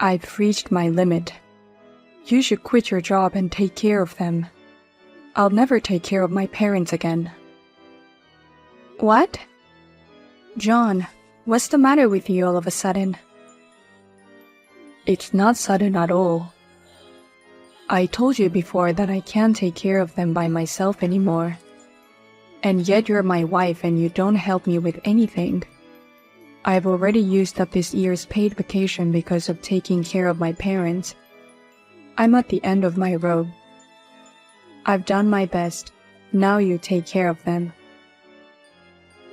I've reached my limit. You should quit your job and take care of them. I'll never take care of my parents again. What? John, what's the matter with you all of a sudden? It's not sudden at all. I told you before that I can't take care of them by myself anymore. And yet you're my wife and you don't help me with anything. I've already used up this year's paid vacation because of taking care of my parents. I'm at the end of my rope. I've done my best. Now you take care of them.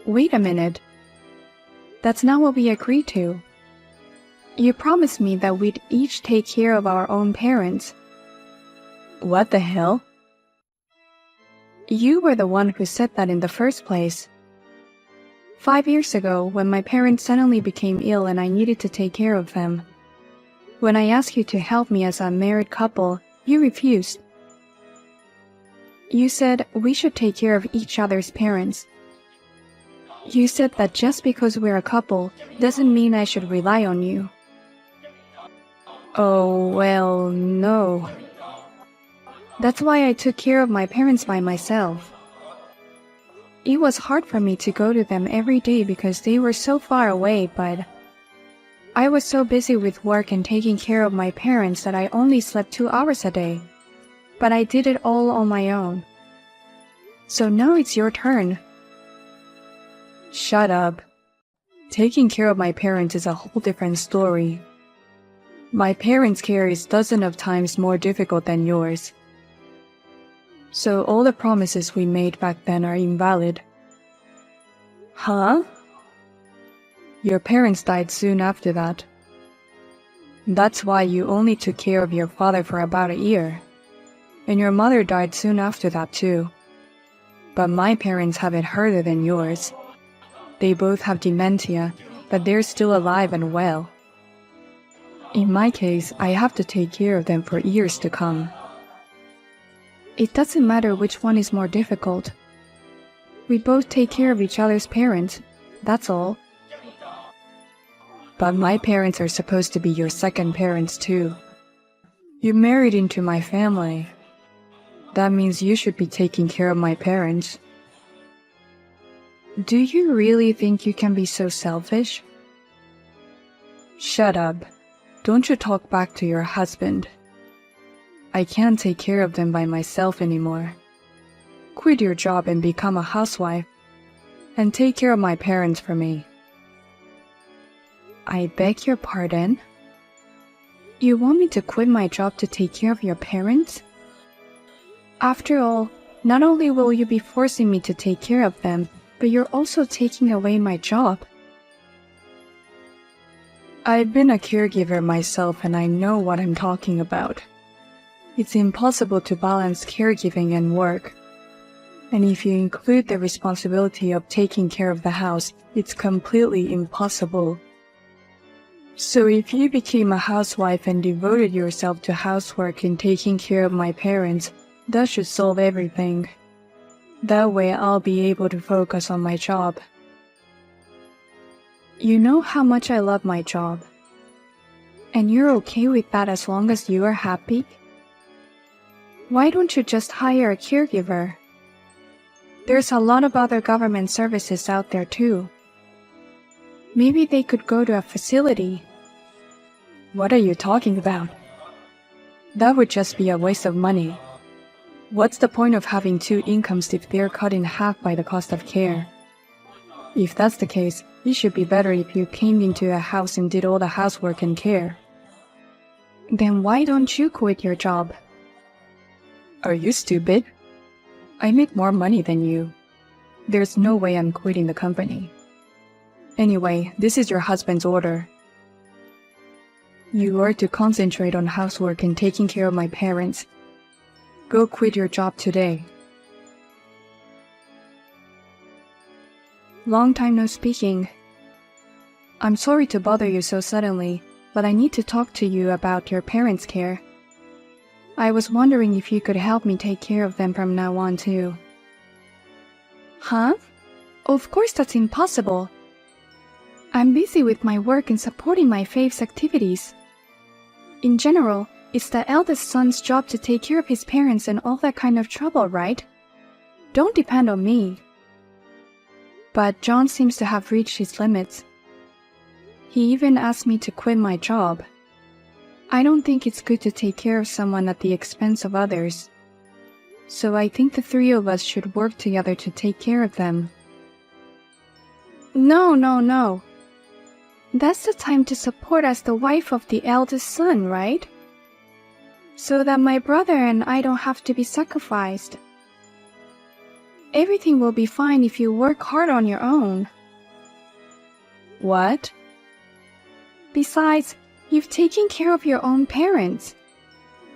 Wait a minute. That's not what we agreed to. You promised me that we'd each take care of our own parents. What the hell? You were the one who said that in the first place. 5 years ago, when my parents suddenly became ill and I needed to take care of them. When I asked you to help me as a married couple, you refused. You said we should take care of each other's parents. You said that just because we're a couple doesn't mean I should rely on you. Oh, well, no. That's why I took care of my parents by myself. It was hard for me to go to them every day because they were so far away, but I was so busy with work and taking care of my parents that I only slept 2 hours a day. But I did it all on my own. So now it's your turn. Shut up. Taking care of my parents is a whole different story. My parents' care is dozens of times more difficult than yours. So all the promises we made back then are invalid. Huh? Your parents died soon after that. That's why you only took care of your father for about a year. And your mother died soon after that too. But my parents have it harder than yours. They both have dementia, but they're still alive and well. In my case, I have to take care of them for years to come. It doesn't matter which one is more difficult. We both take care of each other's parents, that's all. But my parents are supposed to be your second parents too. You married into my family. That means you should be taking care of my parents. Do you really think you can be so selfish? Shut up. Don't you talk back to your husband. I can't take care of them by myself anymore. Quit your job and become a housewife, and take care of my parents for me. I beg your pardon? You want me to quit my job to take care of your parents? After all, not only will you be forcing me to take care of them, but you're also taking away my job. I've been a caregiver myself and I know what I'm talking about. It's impossible to balance caregiving and work. And if you include the responsibility of taking care of the house, it's completely impossible. So if you became a housewife and devoted yourself to housework and taking care of my parents, that should solve everything. That way I'll be able to focus on my job. You know how much I love my job. And you're okay with that as long as you are happy? Why don't you just hire a caregiver? There's a lot of other government services out there too. Maybe they could go to a facility. What are you talking about? That would just be a waste of money. What's the point of having 2 incomes if they're cut in half by the cost of care? If that's the case, it should be better if you came into a house and did all the housework and care. Then why don't you quit your job? Are you stupid? I make more money than you. There's no way I'm quitting the company. Anyway, this is your husband's order. You are to concentrate on housework and taking care of my parents. Go quit your job today. Long time no speaking. I'm sorry to bother you so suddenly, but I need to talk to you about your parents' care. I was wondering if you could help me take care of them from now on too. Huh? Of course that's impossible. I'm busy with my work and supporting my fave's activities. In general, it's the eldest son's job to take care of his parents and all that kind of trouble, right? Don't depend on me. But John seems to have reached his limits. He even asked me to quit my job. I don't think it's good to take care of someone at the expense of others. So I think the three of us should work together to take care of them. No. That's the time to support as the wife of the eldest son, right? So that my brother and I don't have to be sacrificed. Everything will be fine if you work hard on your own. What? Besides, you've taken care of your own parents.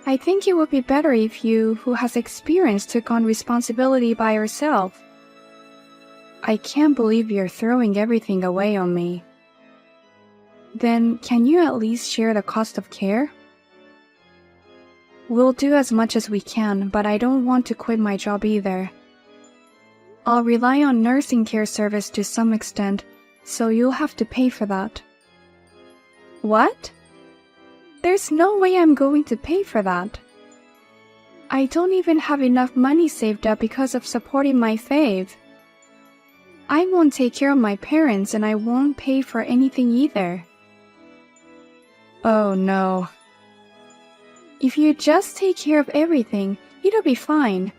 I think it would be better if you, who has experience, took on responsibility by yourself. I can't believe you're throwing everything away on me. Then, can you at least share the cost of care? We'll do as much as we can, but I don't want to quit my job either. I'll rely on nursing care service to some extent, so you'll have to pay for that. What? There's no way I'm going to pay for that. I don't even have enough money saved up because of supporting my fave. I won't take care of my parents and I won't pay for anything either. Oh no. If you just take care of everything, it'll be fine.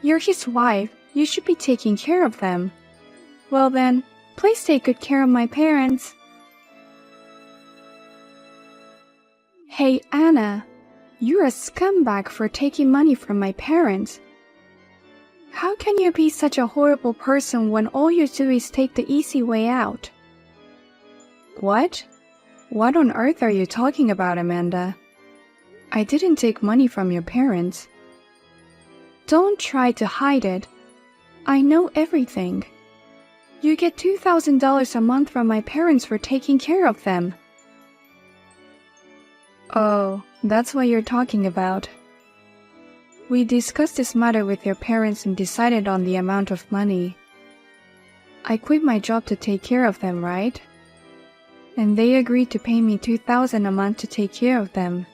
You're his wife, you should be taking care of them. Well then, please take good care of my parents. Hey Anna, you're a scumbag for taking money from my parents. How can you be such a horrible person when all you do is take the easy way out? What? What on earth are you talking about, Amanda? I didn't take money from your parents. Don't try to hide it. I know everything. You get $2,000 a month from my parents for taking care of them. Oh, that's what you're talking about. We discussed this matter with your parents and decided on the amount of money. I quit my job to take care of them, right? And they agreed to pay me $2,000 a month to take care of them.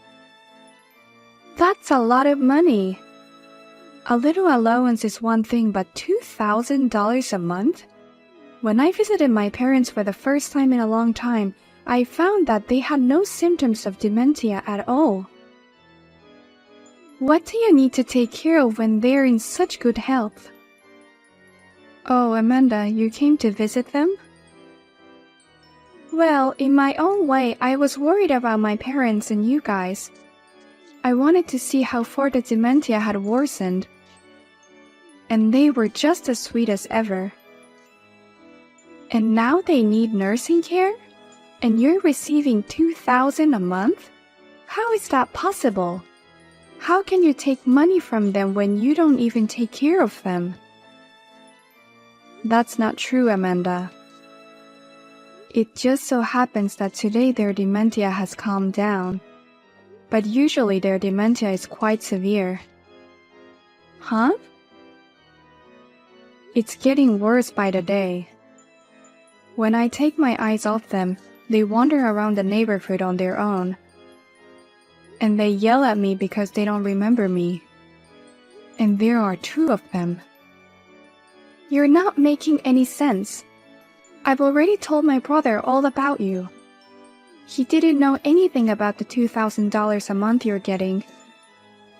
That's a lot of money. A little allowance is one thing, but $2,000 a month? When I visited my parents for the first time in a long time, I found that they had no symptoms of dementia at all. What do you need to take care of when they're in such good health? Oh, Amanda, you came to visit them? Well, in my own way, I was worried about my parents and you guys. I wanted to see how far the dementia had worsened. And they were just as sweet as ever. And now they need nursing care? And you're receiving $2,000 a month? How is that possible? How can you take money from them when you don't even take care of them? That's not true, Amanda. It just so happens that today their dementia has calmed down. But usually their dementia is quite severe. Huh? It's getting worse by the day. When I take my eyes off them, they wander around the neighborhood on their own. And they yell at me because they don't remember me. And there are 2 of them. You're not making any sense. I've already told my brother all about you. He didn't know anything about the $2,000 a month you're getting.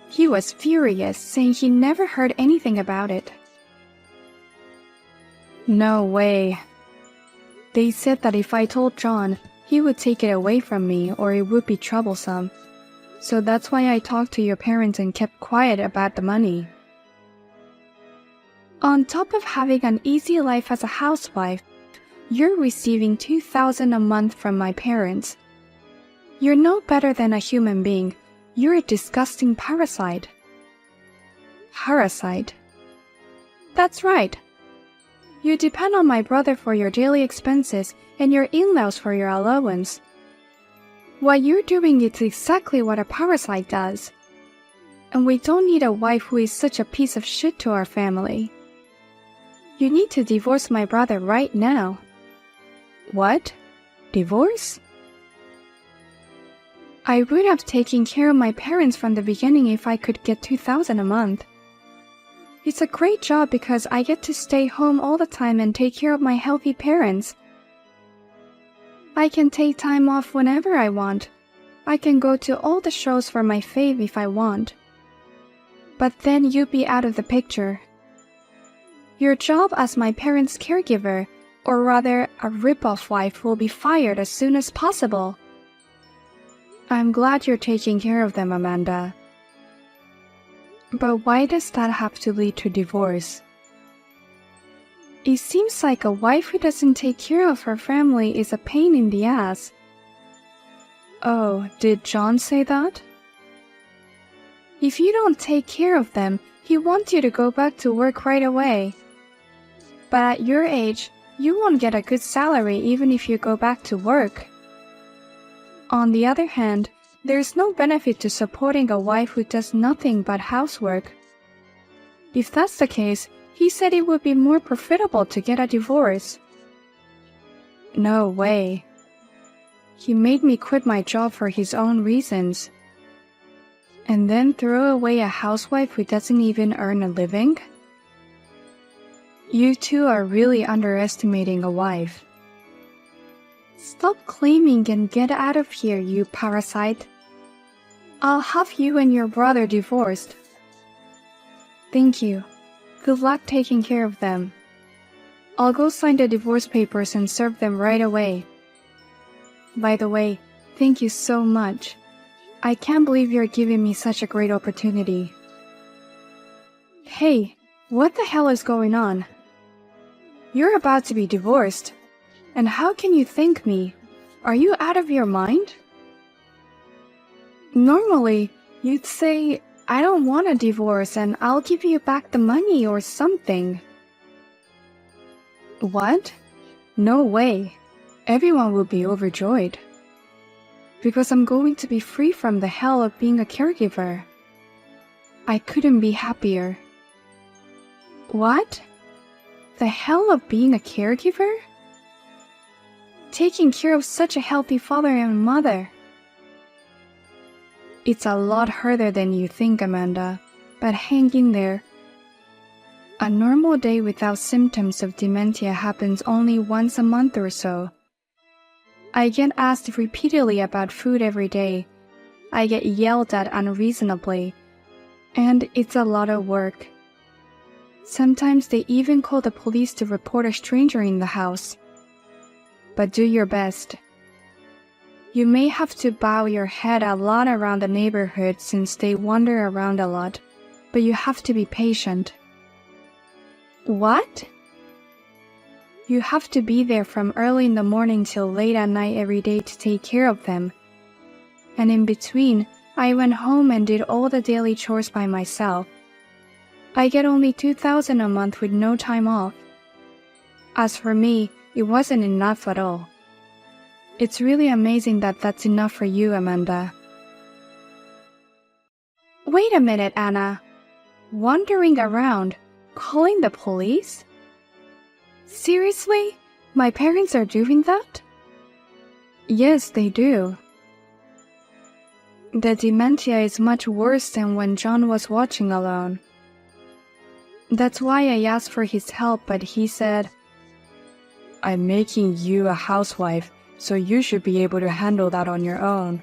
He was furious, saying he never heard anything about it. No way. They said that if I told John, he would take it away from me or it would be troublesome. So that's why I talked to your parents and kept quiet about the money. On top of having an easy life as a housewife, you're receiving $2,000 a month from my parents. You're no better than a human being. You're a disgusting parasite. Parasite? That's right. You depend on my brother for your daily expenses and your in-laws for your allowance. What you're doing is exactly what a parasite does. And we don't need a wife who is such a piece of shit to our family. You need to divorce my brother right now. What? Divorce? I would have taken care of my parents from the beginning if I could get $2,000 a month. It's a great job because I get to stay home all the time and take care of my healthy parents. I can take time off whenever I want. I can go to all the shows for my fave if I want. But then you'd be out of the picture. Your job as my parents' caregiver, or rather a rip-off wife, will be fired as soon as possible. I'm glad you're taking care of them, Amanda. But why does that have to lead to divorce? It seems like a wife who doesn't take care of her family is a pain in the ass. Oh, did John say that? If you don't take care of them, he wants you to go back to work right away. But at your age, you won't get a good salary even if you go back to work. On the other hand, there's no benefit to supporting a wife who does nothing but housework. If that's the case, he said it would be more profitable to get a divorce. No way. He made me quit my job for his own reasons. And then throw away a housewife who doesn't even earn a living? You two are really underestimating a wife. Stop claiming and get out of here, you parasite. I'll have you and your brother divorced. Thank you. Good luck taking care of them. I'll go sign the divorce papers and serve them right away. By the way, thank you so much. I can't believe you're giving me such a great opportunity. Hey, what the hell is going on? You're about to be divorced. And how can you thank me? Are you out of your mind? Normally, you'd say, I don't want a divorce and I'll give you back the money or something. What? No way. Everyone will be overjoyed. Because I'm going to be free from the hell of being a caregiver. I couldn't be happier. What? The hell of being a caregiver? Taking care of such a healthy father and mother. It's a lot harder than you think, Amanda, but hang in there. A normal day without symptoms of dementia happens only once a month or so. I get asked repeatedly about food every day. I get yelled at unreasonably, and it's a lot of work. Sometimes they even call the police to report a stranger in the house. But do your best. You may have to bow your head a lot around the neighborhood since they wander around a lot, but you have to be patient. What? You have to be there from early in the morning till late at night every day to take care of them. And in between, I went home and did all the daily chores by myself. I get only $2,000 a month with no time off. As for me, it wasn't enough at all. It's really amazing that that's enough for you, Amanda. Wait a minute, Anna. Wandering around, calling the police? Seriously? My parents are doing that? Yes, they do. The dementia is much worse than when John was watching alone. That's why I asked for his help, but he said, I'm making you a housewife, so you should be able to handle that on your own.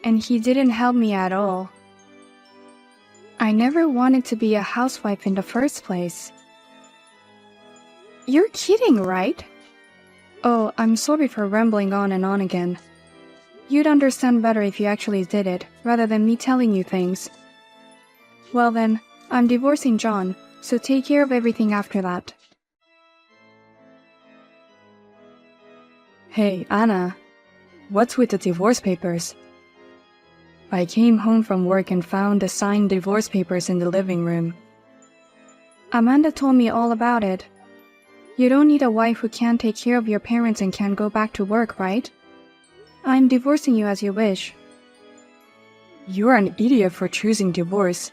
And he didn't help me at all. I never wanted to be a housewife in the first place. You're kidding, right? Oh, I'm sorry for rambling on and on again. You'd understand better if you actually did it, rather than me telling you things. Well then, I'm divorcing John, so take care of everything after that. Hey, Anna. What's with the divorce papers? I came home from work and found the signed divorce papers in the living room. Amanda told me all about it. You don't need a wife who can't take care of your parents and can't go back to work, right? I'm divorcing you as you wish. You're an idiot for choosing divorce.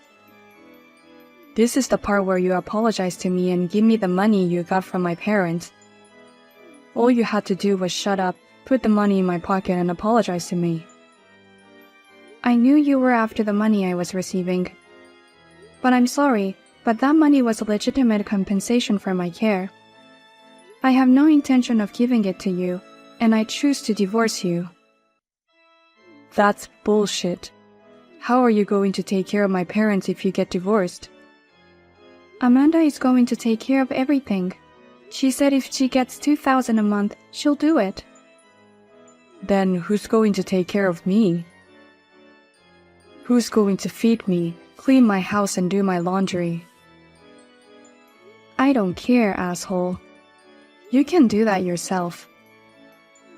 This is the part where you apologize to me and give me the money you got from my parents. All you had to do was shut up, put the money in my pocket, and apologize to me. I knew you were after the money I was receiving. But I'm sorry, but that money was a legitimate compensation for my care. I have no intention of giving it to you, and I choose to divorce you. That's bullshit. How are you going to take care of my parents if you get divorced? Amanda is going to take care of everything. She said if she gets $2,000 a month, she'll do it. Then who's going to take care of me? Who's going to feed me, clean my house and do my laundry? I don't care, asshole. You can do that yourself.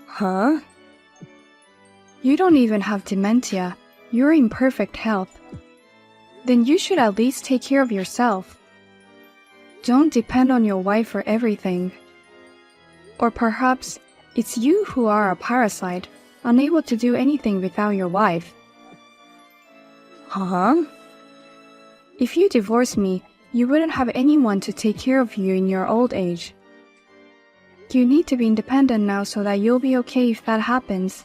Huh? You don't even have dementia. You're in perfect health. Then you should at least take care of yourself. Don't depend on your wife for everything. Or perhaps it's you who are a parasite, unable to do anything without your wife. Huh? If you divorce me, you wouldn't have anyone to take care of you in your old age. You need to be independent now so that you'll be okay if that happens.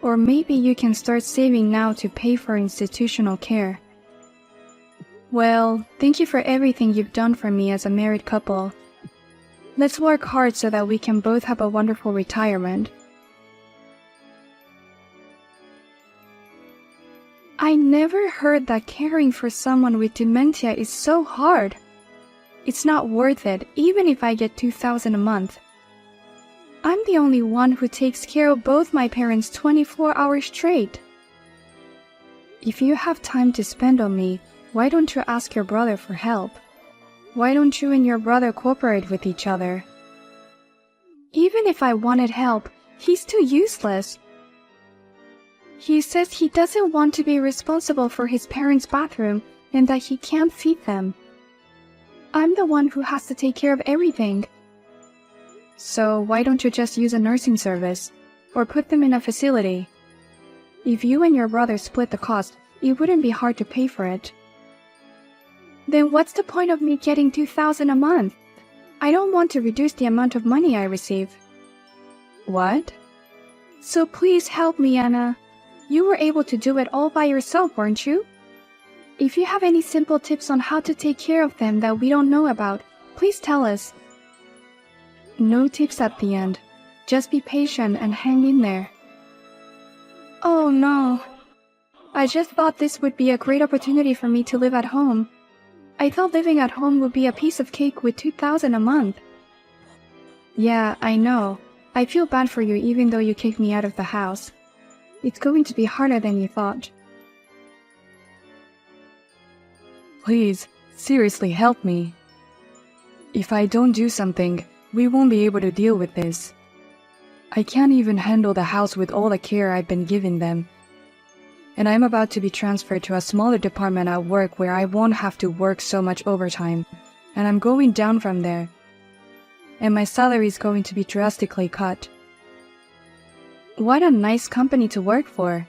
Or maybe you can start saving now to pay for institutional care. Well, thank you for everything you've done for me as a married couple. Let's work hard so that we can both have a wonderful retirement. I never heard that caring for someone with dementia is so hard. It's not worth it, even if I get $2,000 a month. I'm the only one who takes care of both my parents 24 hours straight. If you have time to spend on me, why don't you ask your brother for help? Why don't you and your brother cooperate with each other? Even if I wanted help, he's too useless. He says he doesn't want to be responsible for his parents' bathroom and that he can't feed them. I'm the one who has to take care of everything. So why don't you just use a nursing service or put them in a facility? If you and your brother split the cost, it wouldn't be hard to pay for it. Then what's the point of me getting $2,000 a month? I don't want to reduce the amount of money I receive. What? So please help me, Anna. You were able to do it all by yourself, weren't you? If you have any simple tips on how to take care of them that we don't know about, please tell us. No tips at the end. Just be patient and hang in there. Oh no. I just thought this would be a great opportunity for me to live at home. I thought living at home would be a piece of cake with $2,000 a month. Yeah, I know. I feel bad for you even though you kicked me out of the house. It's going to be harder than you thought. Please, seriously help me. If I don't do something, we won't be able to deal with this. I can't even handle the house with all the care I've been giving them. And I'm about to be transferred to a smaller department at work where I won't have to work so much overtime. And I'm going down from there. And my salary is going to be drastically cut. What a nice company to work for.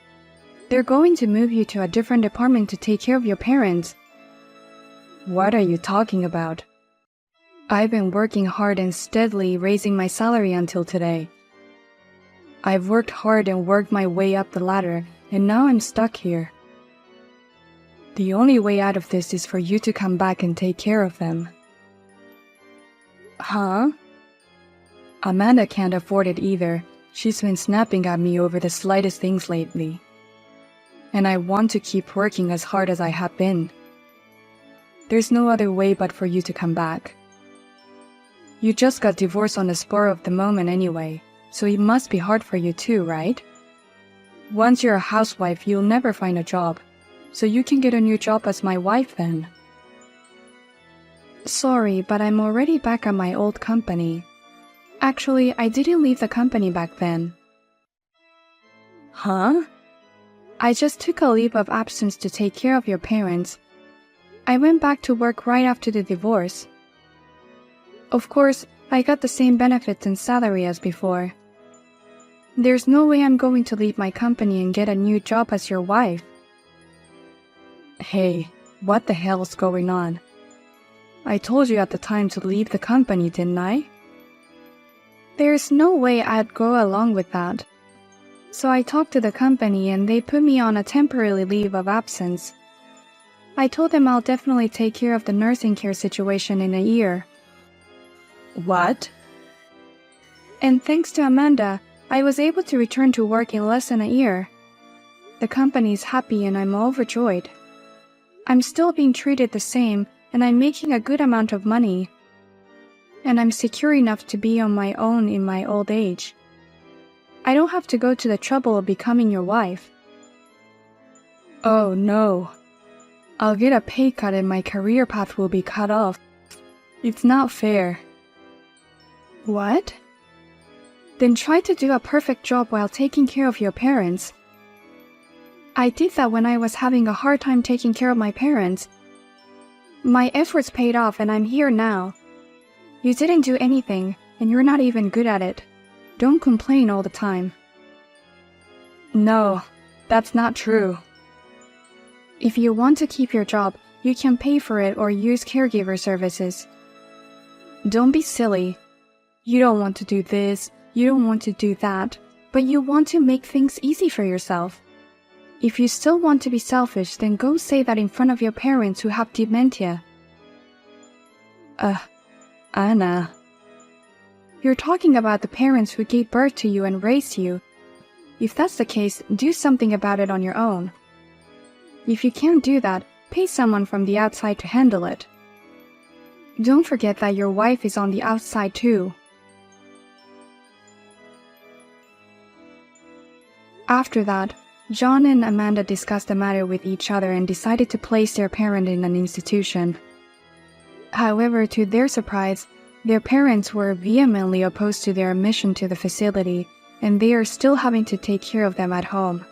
They're going to move you to a different department to take care of your parents. What are you talking about? I've been working hard and steadily raising my salary until today. I've worked hard and worked my way up the ladder, and now I'm stuck here. The only way out of this is for you to come back and take care of them. Huh? Amanda can't afford it either. She's been snapping at me over the slightest things lately. And I want to keep working as hard as I have been. There's no other way but for you to come back. You just got divorced on the spur of the moment anyway, so it must be hard for you too, right? Once you're a housewife, you'll never find a job, so you can get a new job as my wife then. Sorry, but I'm already back at my old company. Actually, I didn't leave the company back then. Huh? I just took a leave of absence to take care of your parents. I went back to work right after the divorce. Of course, I got the same benefits and salary as before. There's no way I'm going to leave my company and get a new job as your wife. Hey, what the hell's going on? I told you at the time to leave the company, didn't I? There's no way I'd go along with that. So I talked to the company and they put me on a temporary leave of absence. I told them I'll definitely take care of the nursing care situation in a year. What? And thanks to Amanda, I was able to return to work in less than a year. The company's happy and I'm overjoyed. I'm still being treated the same and I'm making a good amount of money. And I'm secure enough to be on my own in my old age. I don't have to go to the trouble of becoming your wife. Oh no. I'll get a pay cut and my career path will be cut off. It's not fair. What? Then try to do a perfect job while taking care of your parents. I did that when I was having a hard time taking care of my parents. My efforts paid off and I'm here now. You didn't do anything and you're not even good at it. Don't complain all the time. No, that's not true. If you want to keep your job, you can pay for it or use caregiver services. Don't be silly. You don't want to do this, you don't want to do that, but you want to make things easy for yourself. If you still want to be selfish, then go say that in front of your parents who have dementia. Anna. You're talking about the parents who gave birth to you and raised you. If that's the case, do something about it on your own. If you can't do that, pay someone from the outside to handle it. Don't forget that your wife is on the outside too. After that, John and Amanda discussed the matter with each other and decided to place their parent in an institution. However, to their surprise, their parents were vehemently opposed to their admission to the facility, and they are still having to take care of them at home.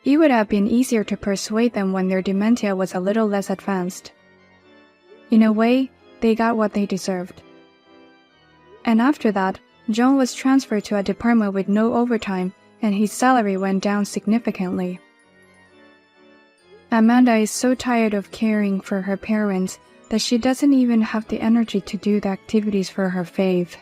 It would have been easier to persuade them when their dementia was a little less advanced. In a way, they got what they deserved. And after that, John was transferred to a department with no overtime, and his salary went down significantly. Amanda is so tired of caring for her parents that she doesn't even have the energy to do the activities for her faith.